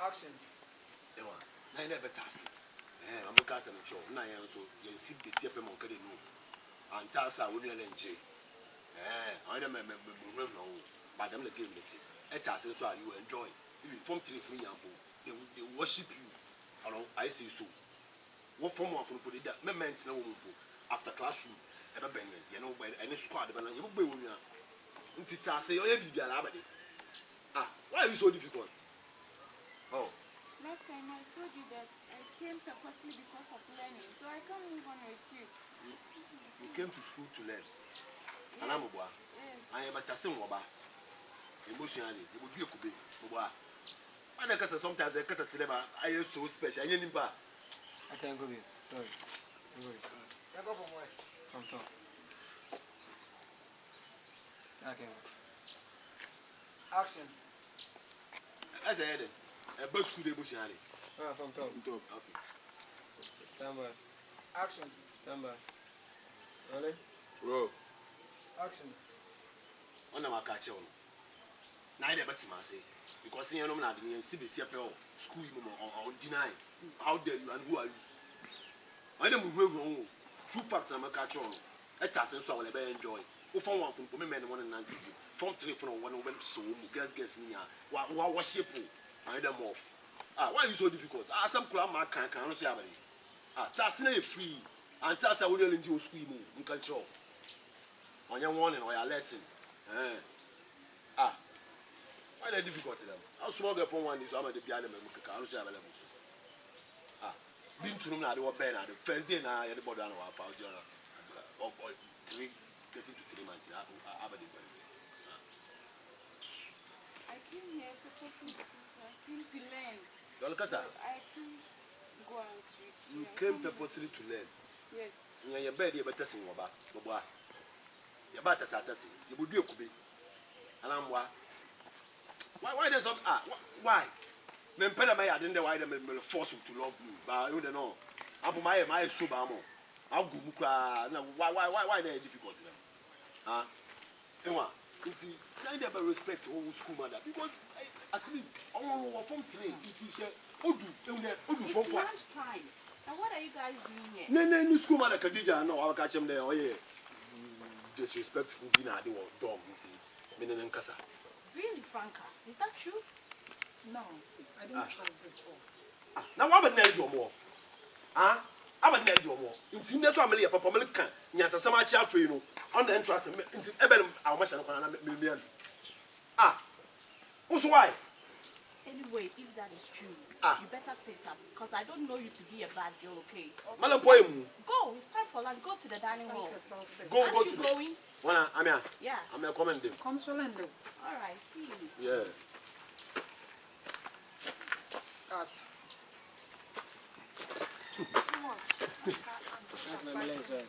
Action. I never task. I'm a cousin of Joe. I am so you see the CP Monka no. And Tassa would not enjoy. I don't remember no, but I'm the game. It's as well you enjoy. You form 3 for example. They worship you. I say so. What form of put it that meant no after classroom. Ever been, you know, by any squad, but you will be with you. It's a say, oh, you be an abadi. Why are you so difficult? Oh. Last time I told you that I came purposely because of learning, so I can't move on with you. You came to school to learn. Yes. And I'm a boy. Yes. I am a Tassim Waba. Emotionally, it would be a could be. I know because sometimes I can't tell I am so special. I am back. I can't go in. Sorry. I go from where? From top. Okay. Action. As I had a bus school emotionally. From top. Okay. Stand by. Action. Stand by. Ready? Roll. Action. On our catch on. Neither but say because you know not the CBC school on deny. How dare you and who are you? I don't move wrong. True facts I'm a catch on. Let's ask so I will enjoy. Who found one from men 1 and 90. From 3 from 1 went so guess me. What worship you? I them off. Why are you so difficult? Some crowd man can't say about it. Tassina free. And Tassa will enjoy school. You can show. On your warning or your letting. Why are they difficult to them? How small the phone one is over the piano and can't say available. Been to them now, they were better. The first day now, everybody on our power journal. 3 getting to 3 months. I came here purposely because I came to learn. So I can't go out with you. you came purposely to learn. Yes. Your bed, you're better sing about. You're better Saturday. You would be a could and I'm why does why? Men Penamay, I didn't know why they will force you to love me, but you don't know. I'm my subamo. I'll go. Why they are difficult to them? See, I never respect all school mother because at least all from 3 it's lunchtime. Now what are you guys doing here? No, school mother Khadija, no, I'll catch him there. Oh, yeah. Disrespectful dinner, they were dumb, see. Meaning Kasa. Really, Franca? Is that true? No, I don't trust this all. Now, what about Nelly more? I'm a Nelly more. In Tina family, a papa American, yes, some child for you on the entrance into Eben, our machine. Who's why? Anyway, if that is true, you better sit up because I don't know you to be a bad girl, okay? Malam poem. Go, it's time for lunch. Go to the dining hall. Go Aren't you to going? I'm here. Yeah. I'm a commending. Come Solendo. All right, see you. Yeah. Cut. Too much. That's my legs, right?